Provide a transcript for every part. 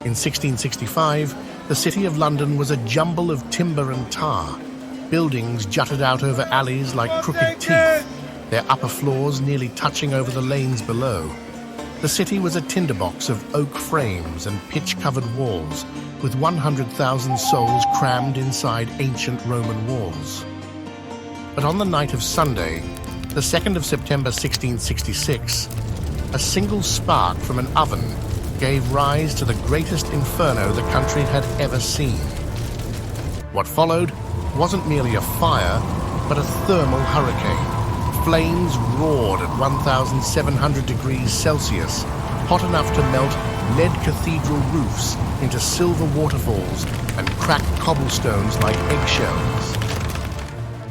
In 1665, the City of London was a jumble of timber and tar. Buildings jutted out over alleys like crooked teeth, their upper floors nearly touching over the lanes below. The city was a tinderbox of oak frames and pitch-covered walls, with 100,000 souls crammed inside ancient Roman walls. But on the night of Sunday, the 2nd of September 1666, a single spark from an oven gave rise to the greatest inferno the country had ever seen. What followed wasn't merely a fire, but a thermal hurricane. Flames roared at 1,700 degrees Celsius, hot enough to melt lead cathedral roofs into silver waterfalls and crack cobblestones like eggshells.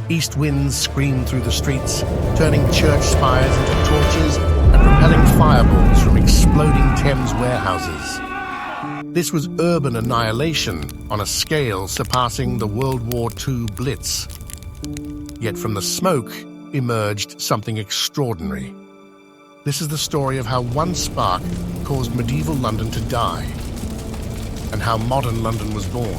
East winds screamed through the streets, turning church spires into torches and propelling fireballs from exploding Thames warehouses. This was urban annihilation on a scale surpassing the World War II Blitz. Yet from the smoke emerged something extraordinary. This is the story of how one spark caused medieval London to die, and how modern London was born.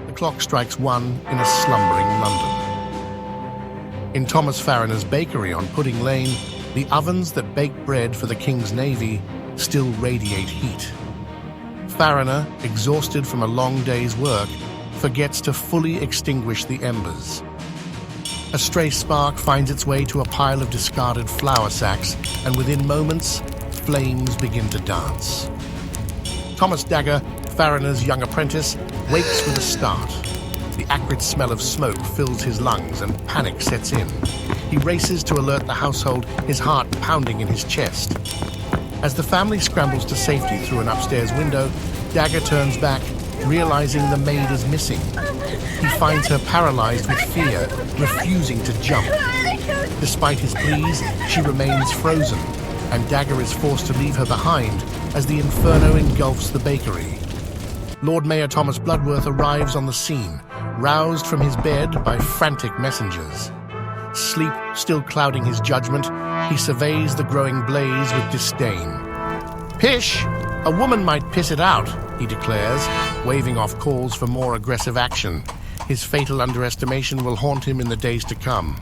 The clock strikes 1 in a slumbering London. In Thomas Farriner's bakery on Pudding Lane, the ovens that bake bread for the King's Navy still radiate heat. Farriner, exhausted from a long day's work, forgets to fully extinguish the embers. A stray spark finds its way to a pile of discarded flour sacks, and within moments, flames begin to dance. Thomas Dagger, Farriner's young apprentice, wakes with a start. The acrid smell of smoke fills his lungs and panic sets in. He races to alert the household, his heart pounding in his chest. As the family scrambles to safety through an upstairs window, Dagger turns back, realizing the maid is missing. He finds her paralyzed with fear, refusing to jump. Despite his pleas, she remains frozen, and Dagger is forced to leave her behind as the inferno engulfs the bakery. Lord Mayor Thomas Bloodworth arrives on the scene, roused from his bed by frantic messengers. Sleep still clouding his judgment, he surveys the growing blaze with disdain. "Pish! A woman might piss it out," he declares, waving off calls for more aggressive action. His fatal underestimation will haunt him in the days to come.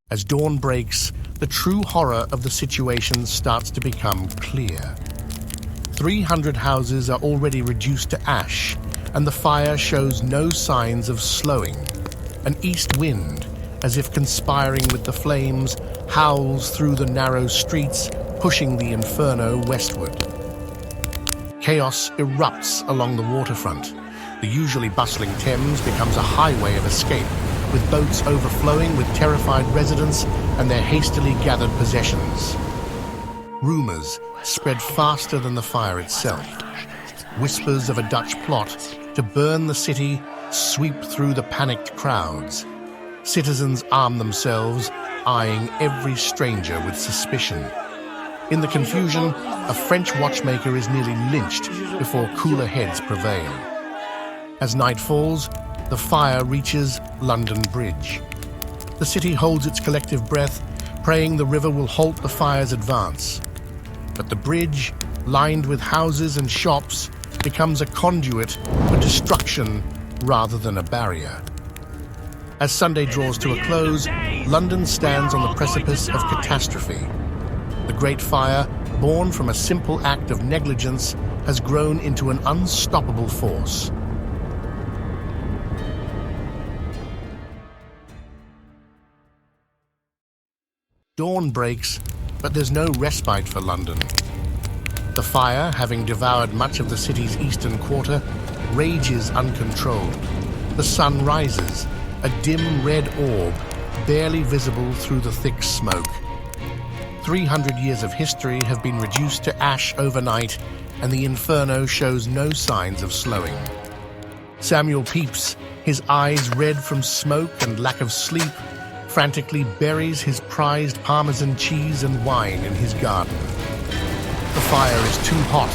As dawn breaks, the true horror of the situation starts to become clear. 300 houses are already reduced to ash, and the fire shows no signs of slowing. An east wind, as if conspiring with the flames, howls through the narrow streets, pushing the inferno westward. Chaos erupts along the waterfront. The usually bustling Thames becomes a highway of escape, with boats overflowing with terrified residents and their hastily gathered possessions. Rumors spread faster than the fire itself. Whispers of a Dutch plot to burn the city sweep through the panicked crowds. Citizens arm themselves, eyeing every stranger with suspicion. In the confusion, a French watchmaker is nearly lynched before cooler heads prevail. As night falls, the fire reaches London Bridge. The city holds its collective breath, praying the river will halt the fire's advance. But the bridge, lined with houses and shops, becomes a conduit for destruction rather than a barrier. As Sunday draws to a close, London stands on the precipice of catastrophe. The Great Fire, born from a simple act of negligence, has grown into an unstoppable force. Dawn breaks, but there's no respite for London. The fire, having devoured much of the city's eastern quarter, rages uncontrolled. The sun rises, a dim red orb, barely visible through the thick smoke. 300 years of history have been reduced to ash overnight, and the inferno shows no signs of slowing. Samuel Pepys, his eyes red from smoke and lack of sleep, frantically buries his prized Parmesan cheese and wine in his garden. The fire is too hot,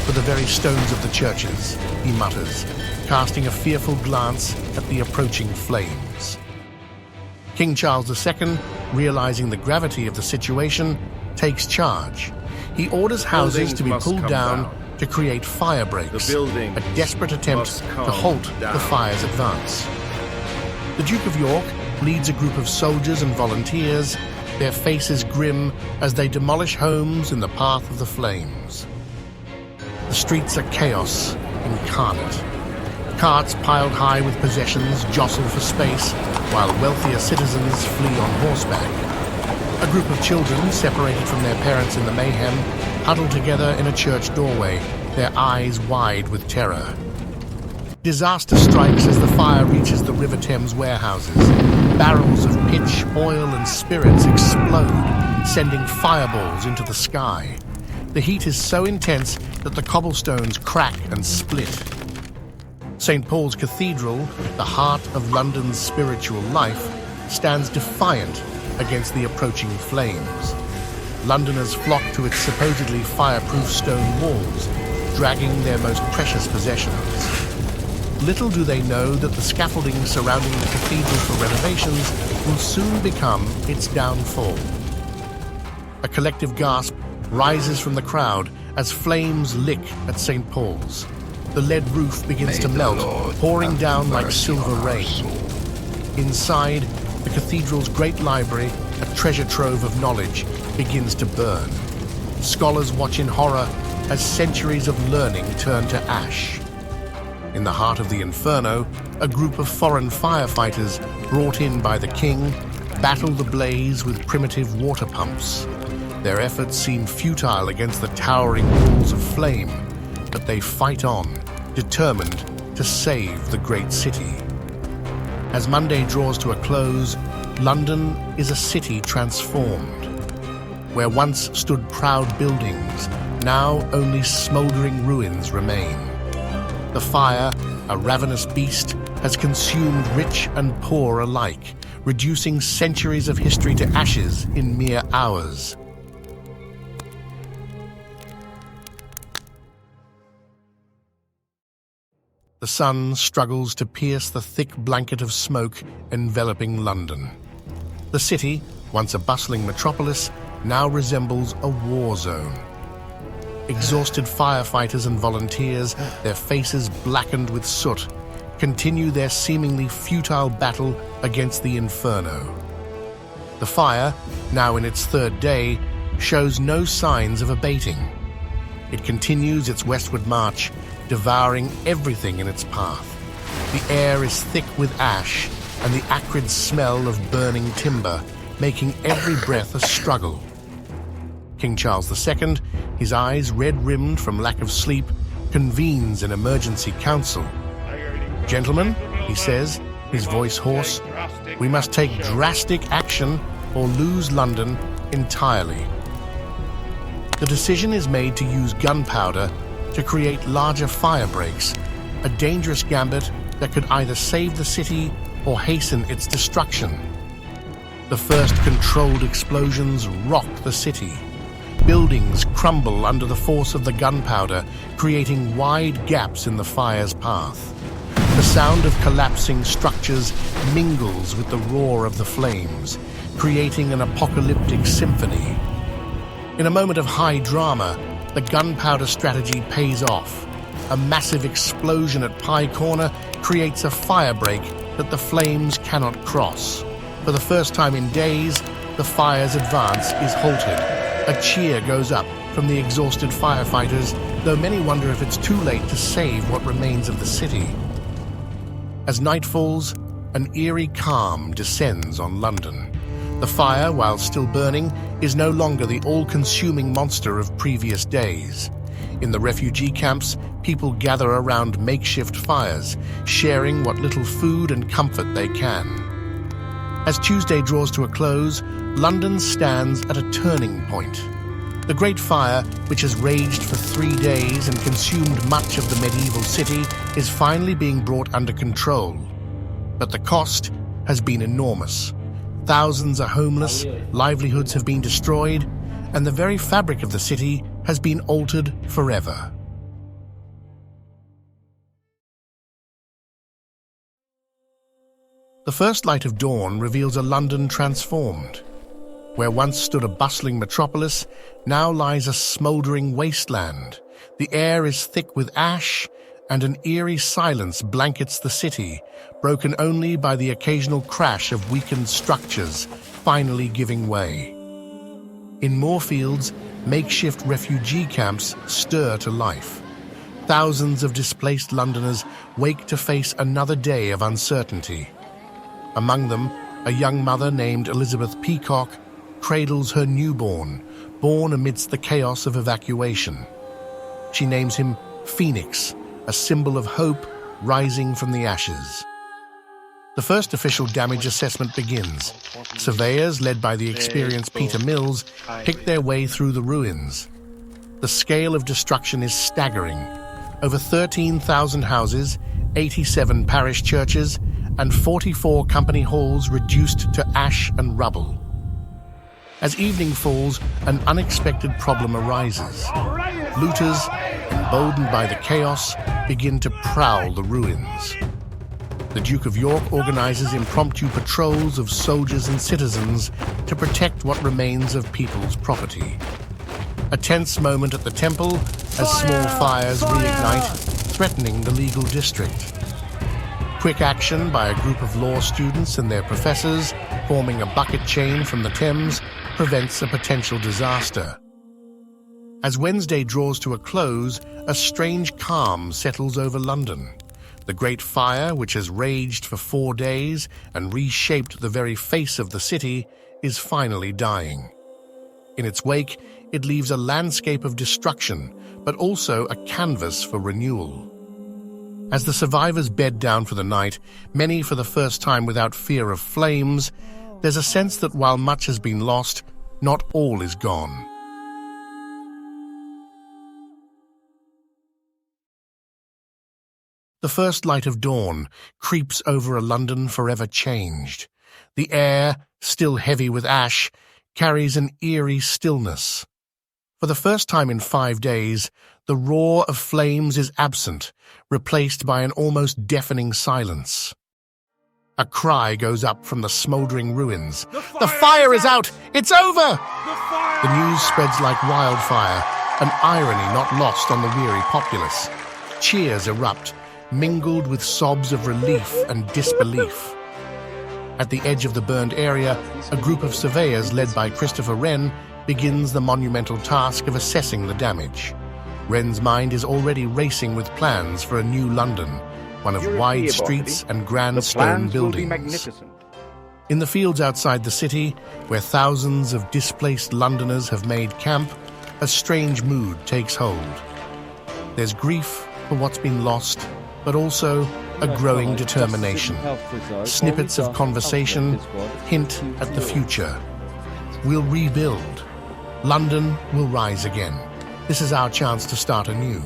for the very stones of the churches, he mutters, casting a fearful glance at the approaching flames. King Charles II, realizing the gravity of the situation, takes charge. He orders houses to be pulled down to create fire breaks, a desperate attempt to halt the fire's advance. The Duke of York leads a group of soldiers and volunteers, their faces grim as they demolish homes in the path of the flames. The streets are chaos incarnate. Carts piled high with possessions jostle for space, while wealthier citizens flee on horseback. A group of children, separated from their parents in the mayhem, huddle together in a church doorway, their eyes wide with terror. Disaster strikes as the fire reaches the River Thames warehouses. Barrels of pitch, oil, and spirits explode, sending fireballs into the sky. The heat is so intense that the cobblestones crack and split. St. Paul's Cathedral, the heart of London's spiritual life, stands defiant against the approaching flames. Londoners flock to its supposedly fireproof stone walls, dragging their most precious possessions. Little do they know that the scaffolding surrounding the cathedral for renovations will soon become its downfall. A collective gasp rises from the crowd as flames lick at St. Paul's. The lead roof begins to melt, pouring down like silver rain. Inside, the cathedral's great library, a treasure trove of knowledge, begins to burn. Scholars watch in horror as centuries of learning turn to ash. In the heart of the inferno, a group of foreign firefighters brought in by the king battle the blaze with primitive water pumps. Their efforts seem futile against the towering walls of flame, but they fight on, determined to save the great city. As Monday draws to a close, London is a city transformed. Where once stood proud buildings, now only smouldering ruins remain. The fire, a ravenous beast, has consumed rich and poor alike, reducing centuries of history to ashes in mere hours. The sun struggles to pierce the thick blanket of smoke enveloping London. The city, once a bustling metropolis, now resembles a war zone. Exhausted firefighters and volunteers, their faces blackened with soot, continue their seemingly futile battle against the inferno. The fire, now in its third day, shows no signs of abating. It continues its westward march, devouring everything in its path. The air is thick with ash and the acrid smell of burning timber, making every breath a struggle. King Charles II, his eyes red-rimmed from lack of sleep, convenes an emergency council. "Gentlemen," he says, his voice hoarse, "we must take drastic action or lose London entirely." The decision is made to use gunpowder to create larger fire breaks, a dangerous gambit that could either save the city or hasten its destruction. The first controlled explosions rock the city. Buildings crumble under the force of the gunpowder, creating wide gaps in the fire's path. The sound of collapsing structures mingles with the roar of the flames, creating an apocalyptic symphony. In a moment of high drama, the gunpowder strategy pays off. A massive explosion at Pye Corner creates a firebreak that the flames cannot cross. For the first time in days, the fire's advance is halted. A cheer goes up from the exhausted firefighters, though many wonder if it's too late to save what remains of the city. As night falls, an eerie calm descends on London. The fire, while still burning, is no longer the all-consuming monster of previous days. In the refugee camps, people gather around makeshift fires, sharing what little food and comfort they can. As Tuesday draws to a close, London stands at a turning point. The Great Fire, which has raged for 3 days and consumed much of the medieval city, is finally being brought under control. But the cost has been enormous. Thousands are homeless, livelihoods have been destroyed, and the very fabric of the city has been altered forever. The first light of dawn reveals a London transformed. Where once stood a bustling metropolis, now lies a smouldering wasteland. The air is thick with ash, and an eerie silence blankets the city, broken only by the occasional crash of weakened structures finally giving way. In Moorfields, makeshift refugee camps stir to life. Thousands of displaced Londoners wake to face another day of uncertainty. Among them, a young mother named Elizabeth Peacock cradles her newborn, born amidst the chaos of evacuation. She names him Phoenix, a symbol of hope rising from the ashes. The first official damage assessment begins. Surveyors, led by the experienced Peter Mills, pick their way through the ruins. The scale of destruction is staggering. Over 13,000 houses, 87 parish churches, and 44 company halls reduced to ash and rubble. As evening falls, an unexpected problem arises. Looters, emboldened by the chaos, begin to prowl the ruins. The Duke of York organizes impromptu patrols of soldiers and citizens to protect what remains of people's property. A tense moment at the temple as small fires reignite, threatening the legal district. Quick action by a group of law students and their professors, forming a bucket chain from the Thames, prevents a potential disaster. As Wednesday draws to a close, a strange calm settles over London. The Great Fire, which has raged for 4 days and reshaped the very face of the city, is finally dying. In its wake, it leaves a landscape of destruction, but also a canvas for renewal. As the survivors bed down for the night, many for the first time without fear of flames, there's a sense that while much has been lost, not all is gone. The first light of dawn creeps over a London forever changed. The air, still heavy with ash, carries an eerie stillness. For the first time in 5 days, the roar of flames is absent, replaced by an almost deafening silence. A cry goes up from the smouldering ruins. The fire is out! It's over! The news spreads like wildfire, an irony not lost on the weary populace. Cheers erupt, mingled with sobs of relief and disbelief. At the edge of the burned area, a group of surveyors led by Christopher Wren begins the monumental task of assessing the damage. Wren's mind is already racing with plans for a new London, one of wide streets and grand stone buildings. In the fields outside the city, where thousands of displaced Londoners have made camp, a strange mood takes hold. There's grief for what's been lost, but also a growing determination. Snippets of conversation hint at the future. We'll rebuild. London will rise again. This is our chance to start anew.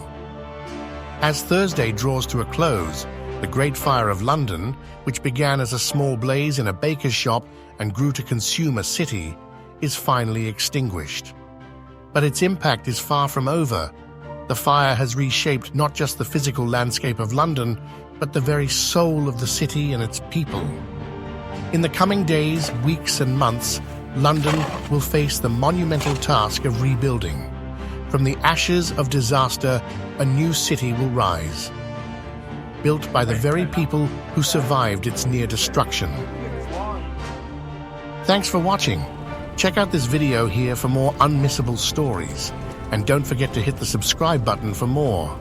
As Thursday draws to a close, the Great Fire of London, which began as a small blaze in a baker's shop and grew to consume a city, is finally extinguished. But its impact is far from over. The fire has reshaped not just the physical landscape of London, but the very soul of the city and its people. In the coming days, weeks, and months, London will face the monumental task of rebuilding. From the ashes of disaster, a new city will rise, built by the very people who survived its near destruction. Thanks for watching. Check out this video here for more unmissable stories. And don't forget to hit the subscribe button for more.